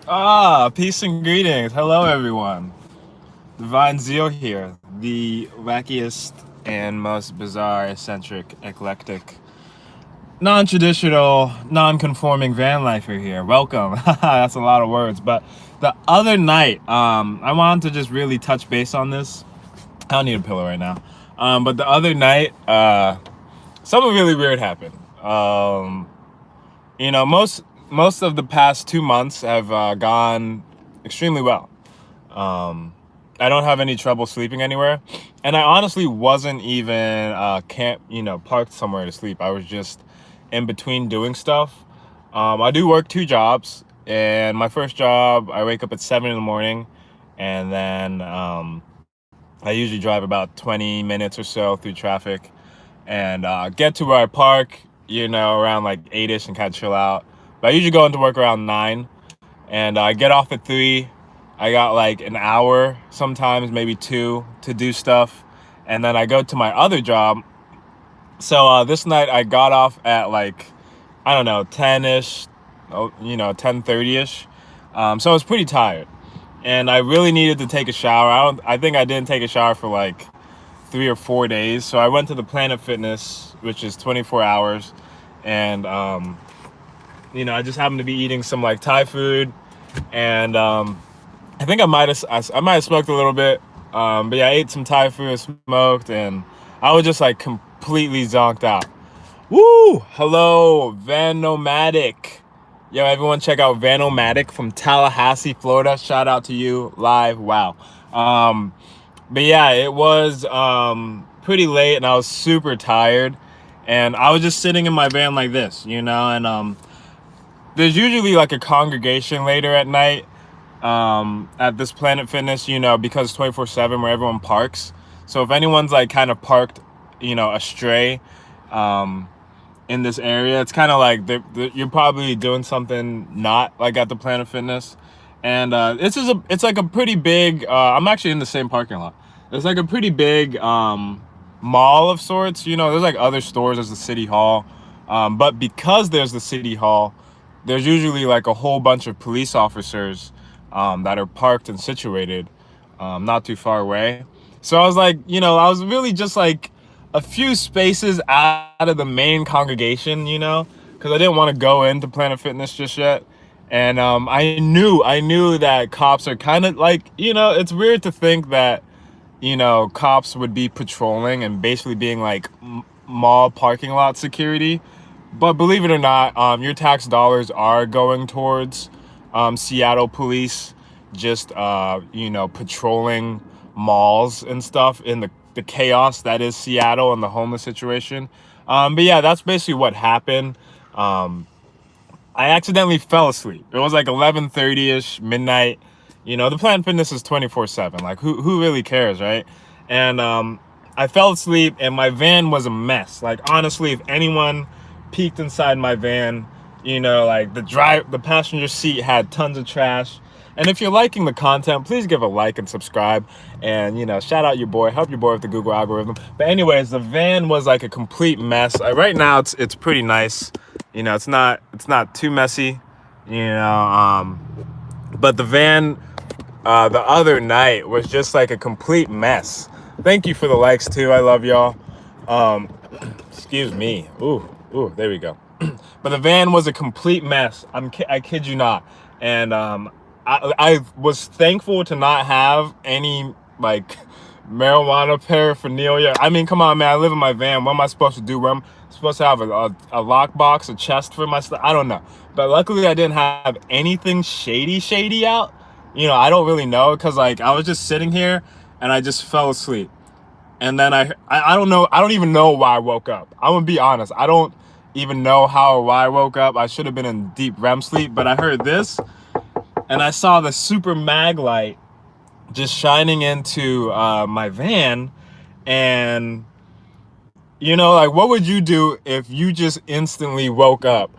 Peace and greetings. Hello, everyone. Divine Zeal here, the wackiest and most bizarre, eccentric, eclectic, non-traditional, non-conforming van lifer here. Welcome. That's a lot of words. But the other night, I wanted to just really touch base on this. I don't need a pillow right now. But the other night, something really weird happened. Most of the past 2 months have gone extremely well. I don't have any trouble sleeping anywhere, and I honestly wasn't even parked somewhere to sleep. I was just in between doing stuff. I do work two jobs, and my first job I wake up at 7 in the morning, and then I usually drive about 20 minutes or so through traffic, and get to where I park, around like 8ish and kind of chill out. But I usually go into work around 9, and I get off at 3. I got like an hour, sometimes maybe 2, to do stuff, and then I go to my other job. So this night I got off at like, I don't know, 10ish, 10:30ish. So I was pretty tired, and I really needed to take a shower. I think I didn't take a shower for like 3 or 4 days. So I went to the Planet Fitness, which is 24 hours, and I just happened to be eating some like Thai food, and I think I might have smoked a little bit, but yeah, I ate some Thai food, smoked, and I was just like completely zonked out. Woo! Hello, Vanomatic. Yo, everyone, check out Vanomatic from Tallahassee, Florida. Shout out to you live. Wow. But yeah, it was pretty late, and I was super tired, and I was just sitting in my van like this, and there's usually like a congregation later at night at this Planet Fitness, because 24/7 where everyone parks. So if anyone's like kind of parked, astray in this area, it's kind of like you're probably doing something not like at the Planet Fitness. And it's like a pretty big. I'm actually in the same parking lot. It's like a pretty big mall of sorts. There's like other stores. There's the city hall, but because there's the city hall, there's usually like a whole bunch of police officers that are parked and situated not too far away. So I was like, I was really just like a few spaces out of the main congregation, because I didn't want to go into Planet Fitness just yet. And I knew that cops are kind of like, it's weird to think that, cops would be patrolling and basically being like mall parking lot security. But believe it or not, your tax dollars are going towards Seattle police, just patrolling malls and stuff in the chaos that is Seattle and the homeless situation. But yeah, that's basically what happened. I accidentally fell asleep. It was like 11:30ish, midnight. The Planet Fitness is 24/7. Like who really cares, right? And I fell asleep, and my van was a mess. Like honestly, if anyone peeked inside my van, like the passenger seat had tons of trash. And if you're liking the content, please give a like and subscribe, and shout out your boy, help your boy with the Google algorithm. But anyways, the van was like a complete mess. Right now it's pretty nice. It's not too messy, but the van the other night was just like a complete mess. Thank you for the likes too. I love y'all. Excuse me. Ooh, there we go. But the van was a complete mess. I kid you not. And I was thankful to not have any like marijuana paraphernalia. I mean, come on, man. I live in my van. What am I supposed to do? Where I'm supposed to have a lockbox, a chest for my stuff? I don't know. But luckily, I didn't have anything shady out. I don't really know, because like I was just sitting here and I just fell asleep. And then I don't know. I don't even know why I woke up. I'm gonna be honest. I don't even know how or why I woke up. I should have been in deep REM sleep, but I heard this, and I saw the super mag light just shining into my van. And like, what would you do if you just instantly woke up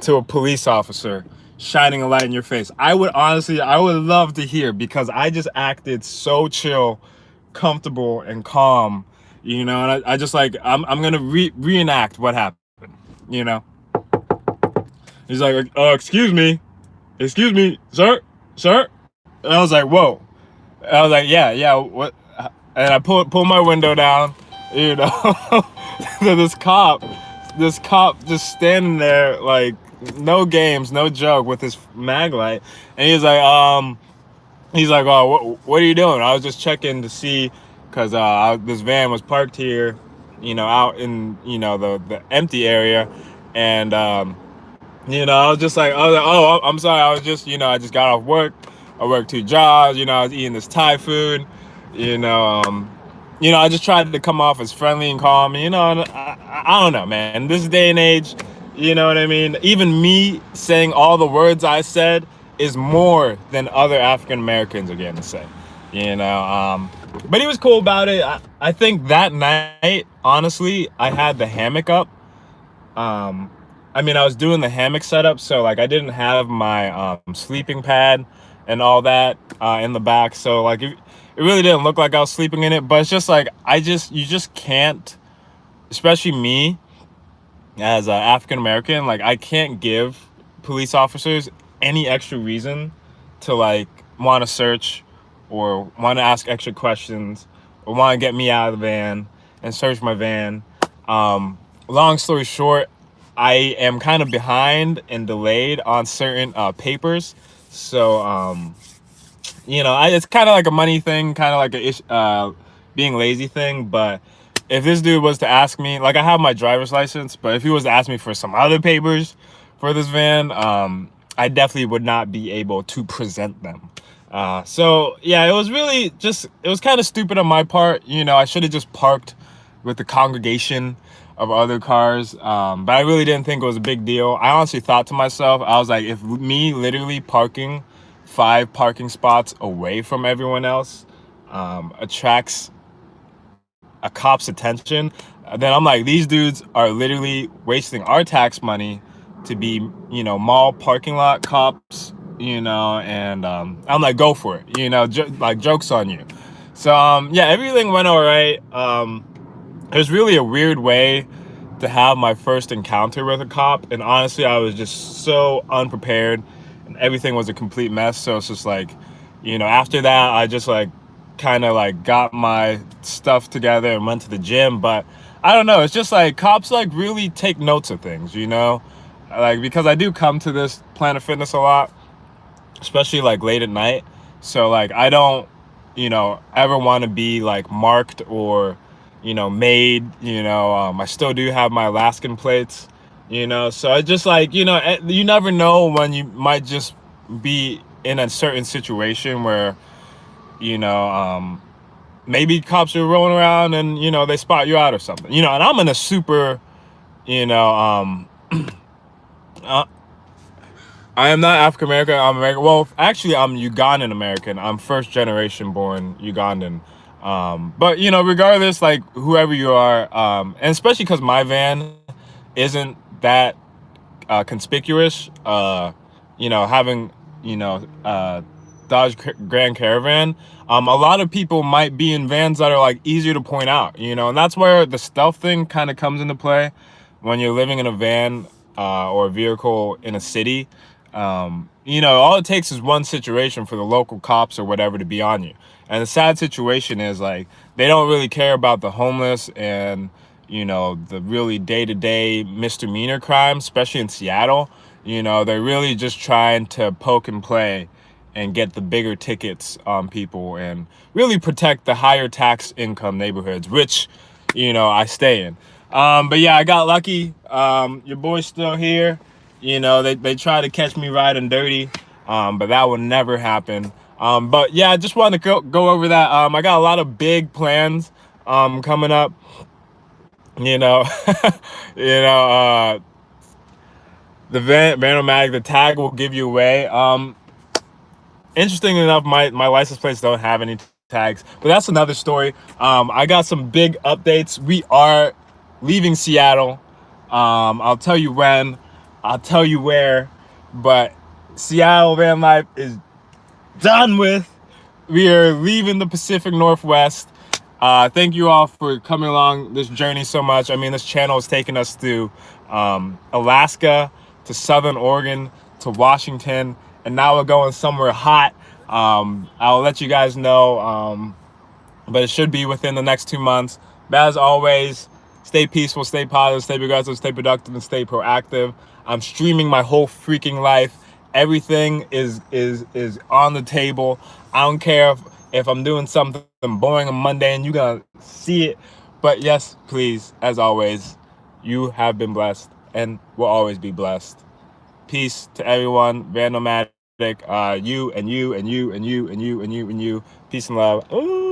to a police officer shining a light in your face? I would love to hear, because I just acted so chill, comfortable, and calm, and I just like, I'm gonna reenact what happened. He's like, excuse me, sir. sir? And I was like, whoa. I was like, yeah, what? And I pull my window down, you know. So this cop just standing there like no games, no joke with his mag light, and he's like, oh, what are you doing? I was just checking to see, cause this van was parked here, you know, out in the empty area, and I was like, oh, I'm sorry, I was just I just got off work. I worked 2 jobs, I was eating this Thai food, you know, I just tried to come off as friendly and calm, and I don't know, man. This day and age, you know what I mean? Even me saying all the words I said is more than other African Americans are getting to say, But he was cool about it. I think that night, honestly, I had the hammock up. I was doing the hammock setup, so like I didn't have my sleeping pad and all that in the back, so like it really didn't look like I was sleeping in it. But it's just like you just can't, especially me as an African American, like I can't give police officers any extra reason to like want to search or want to ask extra questions or want to get me out of the van and search my van. Long story short, I am kind of behind and delayed on certain papers, so it's kind of like a money thing, kind of like a being lazy thing. But if this dude was to ask me, like I have my driver's license, but if he was to ask me for some other papers for this van, I definitely would not be able to present them. So yeah, it was kind of stupid on my part. I should have just parked with the congregation of other cars. But I really didn't think it was a big deal. I honestly thought to myself, I was like, if me literally parking 5 parking spots away from everyone else attracts a cop's attention, then I'm like, these dudes are literally wasting our tax money to be, mall parking lot cops, and I'm like, go for it, like joke's on you. So yeah, everything went all right. It was really a weird way to have my first encounter with a cop, and honestly, I was just so unprepared, and everything was a complete mess. So it's just like, after that, I just like kind of like got my stuff together and went to the gym. But I don't know, it's just like cops like really take notes of things, like because I do come to this Planet Fitness a lot, especially like late at night. So like I don't, ever want to be like marked or made. I still do have my Alaskan plates, so I just like, you never know when you might just be in a certain situation where, maybe cops are rolling around and, they spot you out or something, and I'm in a super, uh, I am not African American. I'm American. Well, actually, I'm Ugandan American. I'm first generation born Ugandan. But regardless, like whoever you are, and especially because my van isn't that conspicuous, having Dodge Grand Caravan, a lot of people might be in vans that are like easier to point out, and that's where the stealth thing kind of comes into play when you're living in a van or a vehicle in a city. All it takes is one situation for the local cops or whatever to be on you. And the sad situation is like they don't really care about the homeless and the really day-to-day misdemeanor crimes, especially in Seattle. They're really just trying to poke and play and get the bigger tickets on people and really protect the higher tax income neighborhoods, which I stay in. But yeah, I got lucky. Your boy's still here. They try to catch me riding dirty, but that would never happen. But yeah, I just wanted to go over that. I got a lot of big plans coming up. you know, the Vanomatic, the tag will give you away. Interesting enough, my license plates don't have any tags, but that's another story. I got some big updates. We are leaving Seattle. I'll tell you when, I'll tell you where, but Seattle van life is done with. We are leaving the Pacific Northwest. Thank you all for coming along this journey so much. I mean, this channel is taking us through Alaska to Southern Oregon to Washington, and now we're going somewhere hot. I'll let you guys know, but it should be within the next 2 months. But as always, stay peaceful, stay positive, stay progressive, stay productive, and stay proactive. I'm streaming my whole freaking life. Everything is on the table. I don't care if I'm doing something boring on Monday and you're gonna see it. But yes, please, as always, you have been blessed and will always be blessed. Peace to everyone. Van Nomadic, you and you and you and you and you and you and you. Peace and love. Ooh.